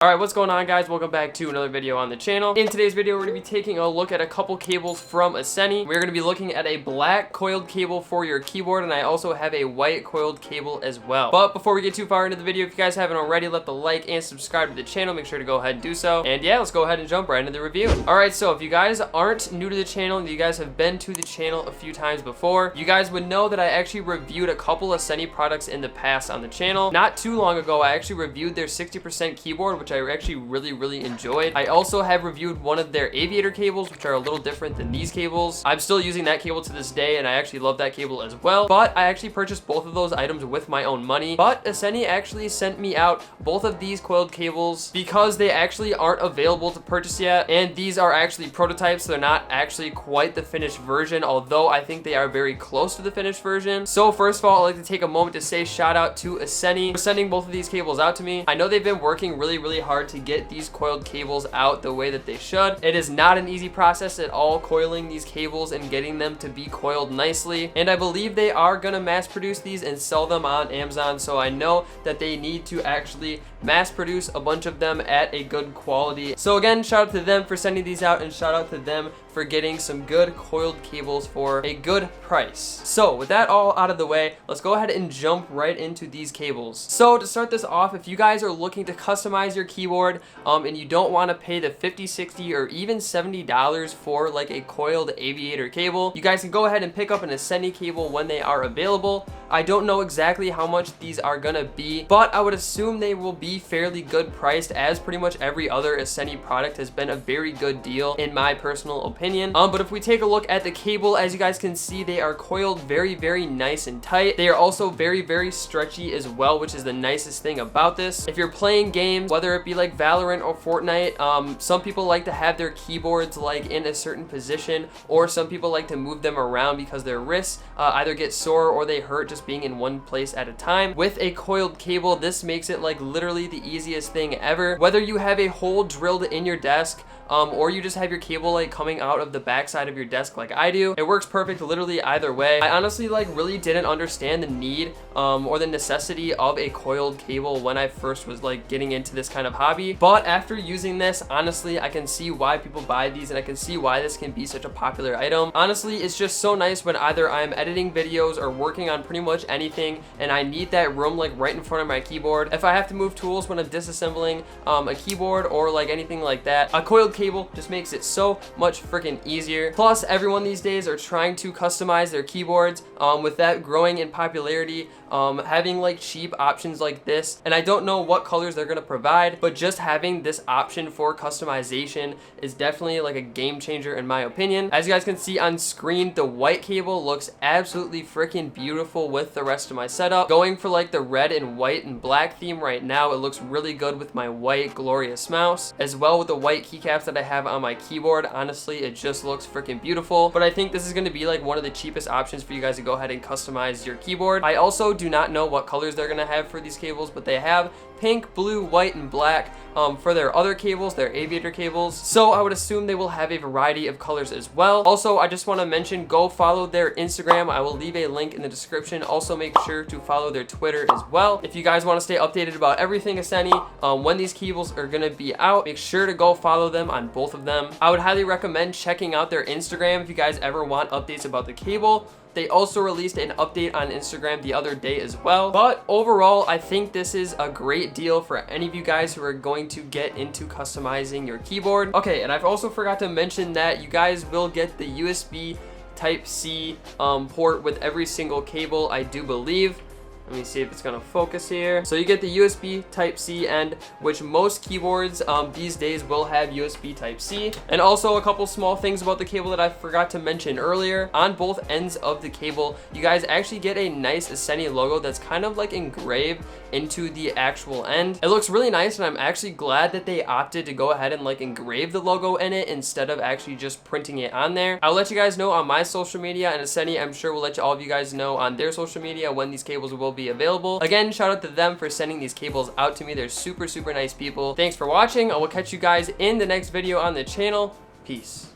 Alright, what's going on, guys? Welcome back to another video on the channel. In today's video, we're going to be taking a look at a couple cables from Asceny. We're going to be looking at a black coiled cable for your keyboard, and I also have a white coiled cable as well. But before we get too far into the video, if you guys haven't already, let the like and subscribe to the channel. Make sure to go ahead and do so. And yeah, let's go ahead and jump right into the review. Alright, so if you guys aren't new to the channel and you guys have been to the channel a few times before, you guys would know that I actually reviewed a couple of Asceny products in the past on the channel. Not too long ago, I actually reviewed their 60% keyboard, which I actually really enjoyed. I also have reviewed one of their aviator cables, which are a little different than these cables. I'm still using that cable to this day, and I actually love that cable as well. But I actually purchased both of those items with my own money. But Asceny actually sent me out both of these coiled cables because they actually aren't available to purchase yet. And these are actually prototypes, so they're not actually quite the finished version, although I think they are very close to the finished version. So first of all, I'd like to take a moment to say shout out to Asceny for sending both of these cables out to me. I know they've been working really hard to get these coiled cables out the way that they should. It is not an easy process at all, coiling these cables and getting them to be coiled nicely. And I believe they are gonna mass produce these and sell them on Amazon, so I know that they need to actually mass produce a bunch of them at a good quality. So again, shout out to them for sending these out, and shout out to them for getting some good coiled cables for a good price. So with that all out of the way, let's go ahead and jump right into these cables. So to start this off, if you guys are looking to customize your keyboard and you don't want to pay the $50, $60, or even $70 for like a coiled aviator cable, you guys can go ahead and pick up an Asceny cable when they are available. I don't know exactly how much these are gonna be, but I would assume they will be fairly good priced, as pretty much every other Asceny product has been a very good deal in my personal opinion. But if we take a look at the cable, as you guys can see, they are coiled very nice and tight. They are also very stretchy as well, which is the nicest thing about this. If you're playing games, whether it be like Valorant or Fortnite, some people like to have their keyboards like in a certain position, or some people like to move them around because their wrists either get sore or they hurt just being in one place at a time. With a coiled cable, this makes it like literally the easiest thing ever. Whether you have a hole drilled in your desk, or you just have your cable like coming out of the backside of your desk like I do, it works perfect literally either way. I honestly like really didn't understand the need or the necessity of a coiled cable when I first was like getting into this kind of hobby, but after using this, honestly, I can see why people buy these, and I can see why this can be such a popular item. Honestly, it's just so nice when either I'm editing videos or working on pretty much anything and I need that room like right in front of my keyboard. If I have to move tools when I'm disassembling a keyboard or like anything like that, a coiled cable just makes it so much freaking easier. Plus, everyone these days are trying to customize their keyboards. With that growing in popularity, having like cheap options like this, and I don't know what colors they're gonna provide, but just having this option for customization is definitely like a game changer in my opinion. As you guys can see on screen, the white cable looks absolutely freaking beautiful with the rest of my setup. Going for like the red and white and black theme right now, it looks really good with my white glorious mouse, as well with the white keycaps that I have on my keyboard. Honestly, it just looks freaking beautiful. But I think this is going to be like one of the cheapest options for you guys to go ahead and customize your keyboard. I also do not know what colors they're going to have for these cables, but they have pink, blue, white, and black for their other cables, their aviator cables. So I would assume they will have a variety of colors as well. Also, I just want to mention, go follow their Instagram. I will leave a link in the description. Also, make sure to follow their Twitter as well. If you guys want to stay updated about everything Asceny, when these cables are going to be out, make sure to go follow them on both of them. I would highly recommend checking out their Instagram if you guys ever want updates about the cable. They also released an update on Instagram the other day as well. But overall, I think this is a great deal for any of you guys who are going to get into customizing your keyboard. Okay, and I've also forgot to mention that you guys will get the USB Type-C port with every single cable, I do believe. Let me see if it's gonna focus here. So you get the USB Type-C end, which most keyboards these days will have USB Type-C. And also a couple small things about the cable that I forgot to mention earlier. On both ends of the cable, you guys actually get a nice Asceny logo that's kind of like engraved into the actual end. It looks really nice, and I'm actually glad that they opted to go ahead and like engrave the logo in it instead of actually just printing it on there. I'll let you guys know on my social media, and Asceny, I'm sure, will let all of you guys know on their social media when these cables will be available. Again, shout out to them for sending these cables out to me. They're super nice people. Thanks for watching. I will catch you guys in the next video on the channel. Peace.